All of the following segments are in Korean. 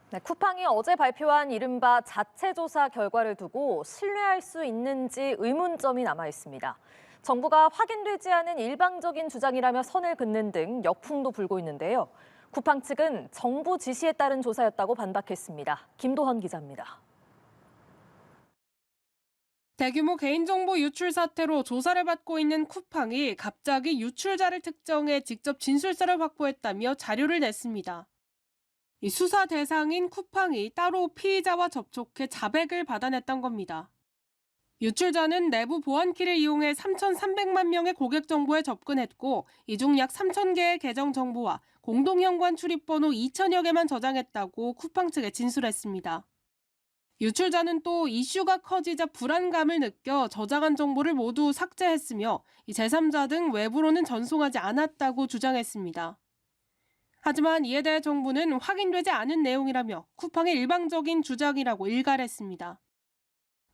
네, 쿠팡이 어제 발표한 이른바 자체 조사 결과를 두고 신뢰할 수 있는지 의문점이 남아 있습니다. 정부가 확인되지 않은 일방적인 주장이라며 선을 긋는 등 역풍도 불고 있는데요. 쿠팡 측은 정부 지시에 따른 조사였다고 반박했습니다. 김도헌 기자입니다. 대규모 개인정보 유출 사태로 조사를 받고 있는 쿠팡이 갑자기 유출자를 특정해 직접 진술서를 확보했다며 자료를 냈습니다. 이 수사 대상인 쿠팡이 따로 피의자와 접촉해 자백을 받아냈던 겁니다. 유출자는 내부 보안키를 이용해 3,300만 명의 고객 정보에 접근했고 이 중 약 3,000개의 계정 정보와 공동현관 출입번호 2,000여 개만 저장했다고 쿠팡 측에 진술했습니다. 유출자는 또 이슈가 커지자 불안감을 느껴 저장한 정보를 모두 삭제했으며 제3자 등 외부로는 전송하지 않았다고 주장했습니다. 하지만 이에 대해 정부는 확인되지 않은 내용이라며 쿠팡의 일방적인 주장이라고 일갈했습니다.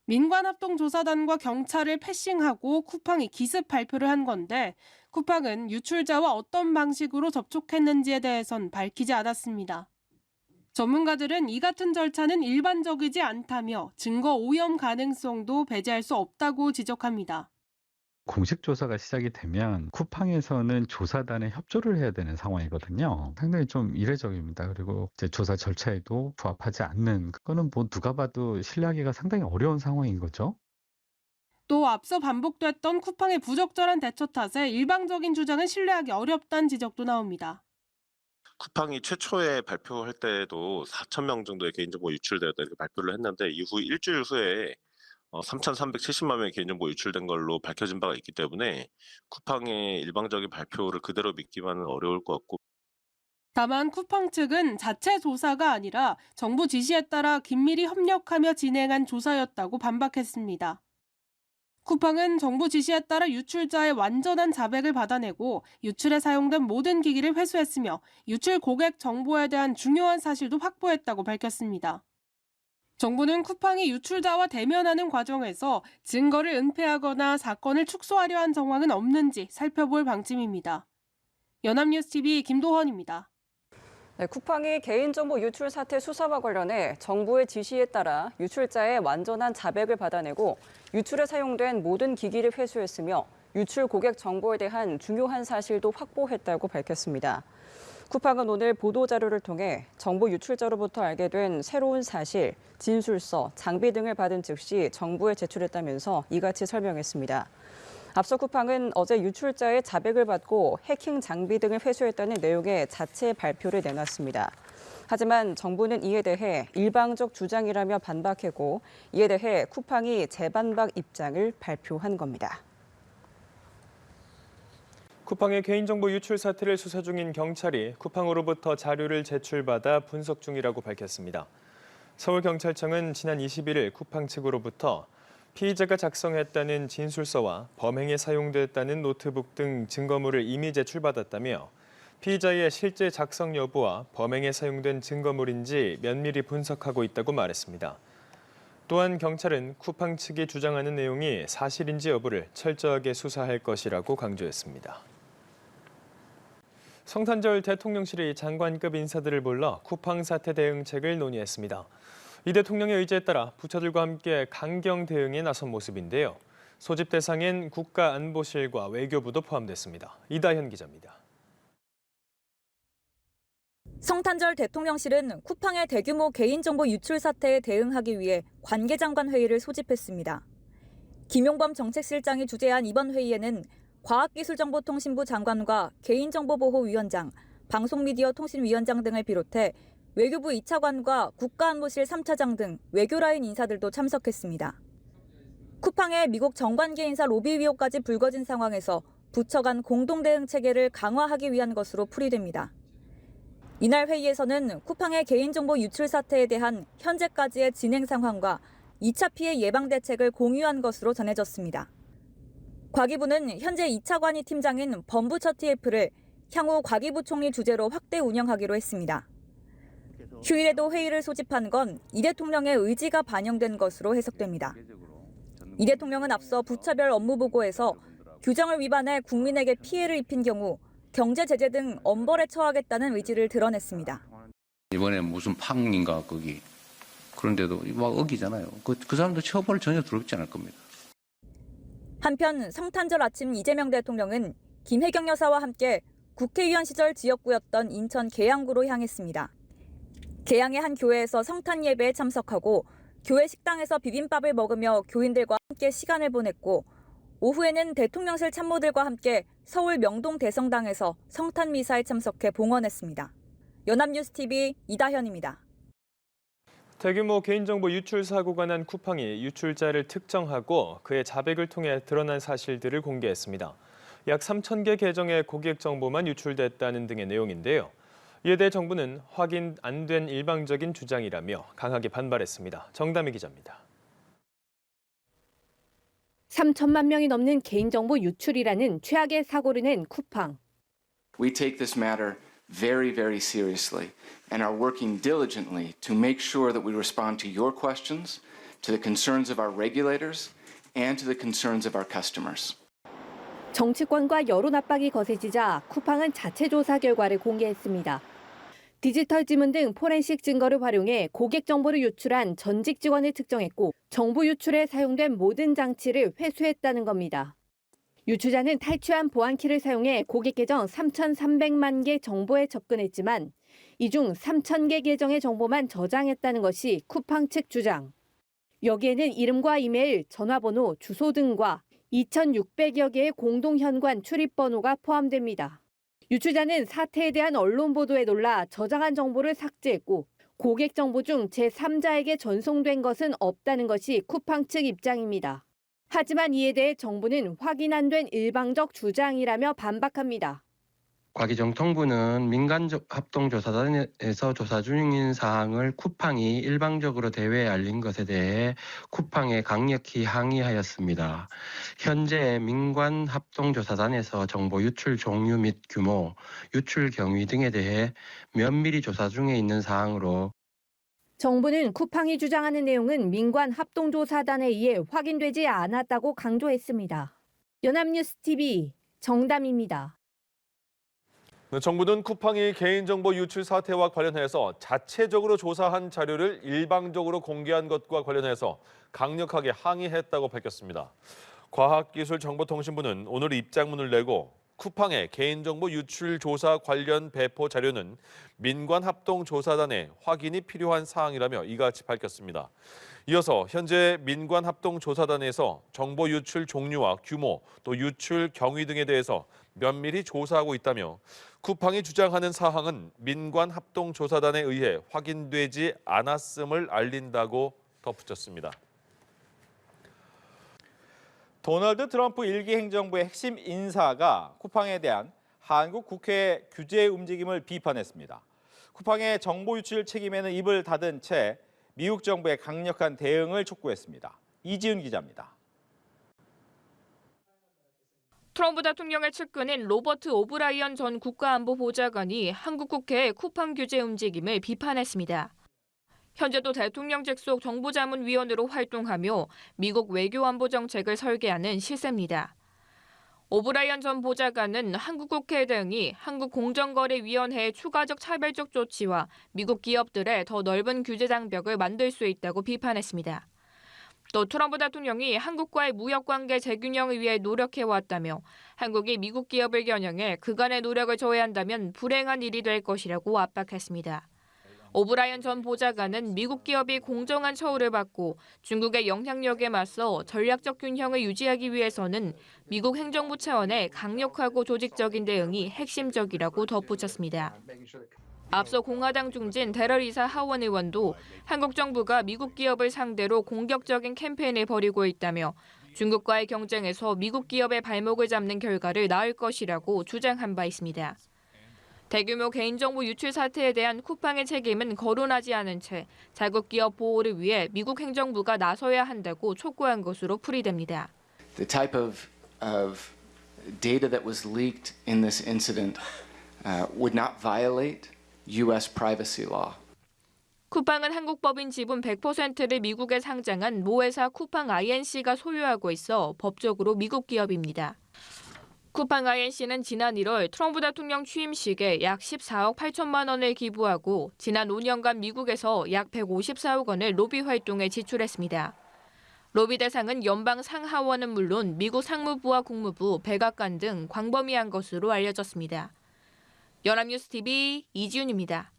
민관합동조사단과 경찰을 패싱하고 쿠팡이 기습 발표를 한 건데 쿠팡은 유출자와 어떤 방식으로 접촉했는지에 대해선 밝히지 않았습니다. 전문가들은 이 같은 절차는 일반적이지 않다며 증거 오염 가능성도 배제할 수 없다고 지적합니다. 공식 조사가 시작이 되면 쿠팡에서는 조사단에 협조를 해야 되는 상황이거든요. 상당히 좀 이례적입니다. 그리고 이제 조사 절차에도 부합하지 않는 그거는 뭐 누가 봐도 신뢰하기가 상당히 어려운 상황인 거죠. 또 앞서 반복됐던 쿠팡의 부적절한 대처 탓에 일방적인 주장은 신뢰하기 어렵다는 지적도 나옵니다. 쿠팡이 최초에 발표할 때에도 4,000명 정도의 개인정보 유출되었다 이렇게 발표를 했는데 이후 일주일 후에 3,370만 명의 개인정보 유출된 걸로 밝혀진 바가 있기 때문에 쿠팡의 일방적인 발표를 그대로 믿기만은 어려울 것 같고 다만 쿠팡 측은 자체 조사가 아니라 정부 지시에 따라 긴밀히 협력하며 진행한 조사였다고 반박했습니다. 쿠팡은 정부 지시에 따라 유출자의 완전한 자백을 받아내고 유출에 사용된 모든 기기를 회수했으며 유출 고객 정보에 대한 중요한 사실도 확보했다고 밝혔습니다. 정부는 쿠팡이 유출자와 대면하는 과정에서 증거를 은폐하거나 사건을 축소하려 한 정황은 없는지 살펴볼 방침입니다. 연합뉴스TV 김도헌입니다. 네, 쿠팡이 개인정보 유출 사태 수사와 관련해 정부의 지시에 따라 유출자의 완전한 자백을 받아내고 유출에 사용된 모든 기기를 회수했으며 유출 고객 정보에 대한 중요한 사실도 확보했다고 밝혔습니다. 쿠팡은 오늘 보도자료를 통해 정보 유출자로부터 알게 된 새로운 사실, 진술서, 장비 등을 받은 즉시 정부에 제출했다면서 이같이 설명했습니다. 앞서 쿠팡은 어제 유출자의 자백을 받고 해킹 장비 등을 회수했다는 내용의 자체 발표를 내놨습니다. 하지만 정부는 이에 대해 일방적 주장이라며 반박했고 이에 대해 쿠팡이 재반박 입장을 발표한 겁니다. 쿠팡의 개인정보 유출 사태를 수사 중인 경찰이 쿠팡으로부터 자료를 제출받아 분석 중이라고 밝혔습니다. 서울경찰청은 지난 21일 쿠팡 측으로부터 피의자가 작성했다는 진술서와 범행에 사용됐다는 노트북 등 증거물을 이미 제출받았다며 피의자의 실제 작성 여부와 범행에 사용된 증거물인지 면밀히 분석하고 있다고 말했습니다. 또한 경찰은 쿠팡 측이 주장하는 내용이 사실인지 여부를 철저하게 수사할 것이라고 강조했습니다. 성탄절 대통령실이 장관급 인사들을 불러 쿠팡 사태 대응책을 논의했습니다. 이 대통령의 의지에 따라 부처들과 함께 강경 대응에 나선 모습인데요. 소집 대상엔 국가안보실과 외교부도 포함됐습니다. 이다현 기자입니다. 성탄절 대통령실은 쿠팡의 대규모 개인정보 유출 사태에 대응하기 위해 관계장관 회의를 소집했습니다. 김용범 정책실장이 주재한 이번 회의에는 과학기술정보통신부 장관과 개인정보보호위원장, 방송미디어통신위원장 등을 비롯해 외교부 2차관과 국가안보실 3차장 등 외교라인 인사들도 참석했습니다. 쿠팡의 미국 정관계 인사 로비 의혹까지 불거진 상황에서 부처 간 공동대응 체계를 강화하기 위한 것으로 풀이됩니다. 이날 회의에서는 쿠팡의 개인정보 유출 사태에 대한 현재까지의 진행 상황과 2차 피해 예방 대책을 공유한 것으로 전해졌습니다. 과기부는 현재 2차관이 팀장인 범부처 TF를 향후 과기부 총리 주재로 확대 운영하기로 했습니다. 휴일에도 회의를 소집한 건 이 대통령의 의지가 반영된 것으로 해석됩니다. 이 대통령은 앞서 부처별 업무 보고에서 규정을 위반해 국민에게 피해를 입힌 경우 경제 제재 등 엄벌에 처하겠다는 의지를 드러냈습니다. 이번에 무슨 팡인가 거기 그런데도 막 어기잖아요. 그 사람도 처벌 전혀 두렵지 않을 겁니다. 한편 성탄절 아침 이재명 대통령은 김혜경 여사와 함께 국회의원 시절 지역구였던 인천 계양구로 향했습니다. 계양의 한 교회에서 성탄 예배에 참석하고 교회 식당에서 비빔밥을 먹으며 교인들과 함께 시간을 보냈고 오후에는 대통령실 참모들과 함께 서울 명동 대성당에서 성탄 미사에 참석해 봉헌했습니다. 연합뉴스TV 이다현입니다. 대규모 개인정보 유출 사고가 난 쿠팡이 유출자를 특정하고 그의 자백을 통해 드러난 사실들을 공개했습니다. 약 3,000개 계정의 고객 정보만 유출됐다는 등의 내용인데요. 이에 대해 정부는 확인 안 된 일방적인 주장이라며 강하게 반발했습니다. 정담희 기자입니다. 3천만 명이 넘는 개인정보 유출이라는 최악의 사고를 낸 쿠팡. We take this matter very, very seriously and are working diligently to make sure that we respond to your questions, to the concerns of our regulators, and to the concerns of our customers. 정치권과 여론 압박이 거세지자 쿠팡은 자체 조사 결과를 공개했습니다. 디지털 지문 등 포렌식 증거를 활용해 고객 정보를 유출한 전직 직원을 특정했고 정보 유출에 사용된 모든 장치를 회수했다는 겁니다. 유출자는 탈취한 보안키를 사용해 고객 계정 3,300만 개 정보에 접근했지만 이 중 3,000개 계정의 정보만 저장했다는 것이 쿠팡 측 주장. 여기에는 이름과 이메일, 전화번호, 주소 등과 2,600여 개의 공동 현관 출입 번호가 포함됩니다. 유출자는 사태에 대한 언론 보도에 놀라 저장한 정보를 삭제했고 고객 정보 중 제3자에게 전송된 것은 없다는 것이 쿠팡 측 입장입니다. 하지만 이에 대해 정부는 확인 안 된 일방적 주장이라며 반박합니다. 과기정통부는 민간합동조사단에서 조사 중인 사항을 쿠팡이 일방적으로 대외에 알린 것에 대해 쿠팡에 강력히 항의하였습니다. 현재 민간합동조사단에서 정보 유출 종류 및 규모, 유출 경위 등에 대해 면밀히 조사 중에 있는 사항으로 정부는 쿠팡이 주장하는 내용은 민간합동조사단에 의해 확인되지 않았다고 강조했습니다. 연합뉴스TV 정담입니다. 정부는 쿠팡이 개인정보 유출 사태와 관련해서 자체적으로 조사한 자료를 일방적으로 공개한 것과 관련해서 강력하게 항의했다고 밝혔습니다. 과학기술정보통신부는 오늘 입장문을 내고 쿠팡의 개인정보 유출 조사 관련 배포 자료는 민관합동조사단의 확인이 필요한 사항이라며 이같이 밝혔습니다. 이어서 현재 민관합동조사단에서 정보 유출 종류와 규모, 또 유출 경위 등에 대해서 면밀히 조사하고 있다며 쿠팡이 주장하는 사항은 민관합동조사단에 의해 확인되지 않았음을 알린다고 덧붙였습니다. 도널드 트럼프 일기 행정부의 핵심 인사가 쿠팡에 대한 한국 국회의 규제 움직임을 비판했습니다. 쿠팡의 정보 유출 책임에는 입을 닫은 채 미국 정부의 강력한 대응을 촉구했습니다. 이지은 기자입니다. 트럼프 대통령의 측근인 로버트 오브라이언 전 국가안보보좌관이 한국 국회의 쿠팡 규제 움직임을 비판했습니다. 현재도 대통령직 속 정보자문위원으로 활동하며 미국 외교안보 정책을 설계하는 시세입니다. 오브라이언 전 보좌관은 한국 국회 대응이 한국공정거래위원회의 추가적 차별적 조치와 미국 기업들의 더 넓은 규제 장벽을 만들 수 있다고 비판했습니다. 또 트럼프 대통령이 한국과의 무역관계 재균형을 위해 노력해왔다며 한국이 미국 기업을 겨냥해 그간의 노력을 저해한다면 불행한 일이 될 것이라고 압박했습니다. 오브라이언 전 보좌관은 미국 기업이 공정한 처우를 받고 중국의 영향력에 맞서 전략적 균형을 유지하기 위해서는 미국 행정부 차원의 강력하고 조직적인 대응이 핵심적이라고 덧붙였습니다. 앞서 공화당 중진 데럴 이사 하원 의원도 한국 정부가 미국 기업을 상대로 공격적인 캠페인을 벌이고 있다며 중국과의 경쟁에서 미국 기업의 발목을 잡는 결과를 낳을 것이라고 주장한 바 있습니다. 대규모 개인정보 유출 사태에 대한 쿠팡의 책임은 거론하지 않은 채 자국 기업 보호를 위해 미국 행정부가 나서야 한다고 촉구한 것으로 풀이됩니다. The type of data that was leaked in this incident would not violate U.S. privacy law. 쿠팡은 한국 법인 지분 100%를 미국에 상장한 모회사 쿠팡 INC가 소유하고 있어 법적으로 미국 기업입니다. 쿠팡 INC는 지난 1월 트럼프 대통령 취임식에 약 14억 8천만 원을 기부하고 지난 5년간 미국에서 약 154억 원을 로비 활동에 지출했습니다. 로비 대상은 연방 상하원은 물론 미국 상무부와 국무부, 백악관 등 광범위한 것으로 알려졌습니다. 연합뉴스 TV 이지윤입니다.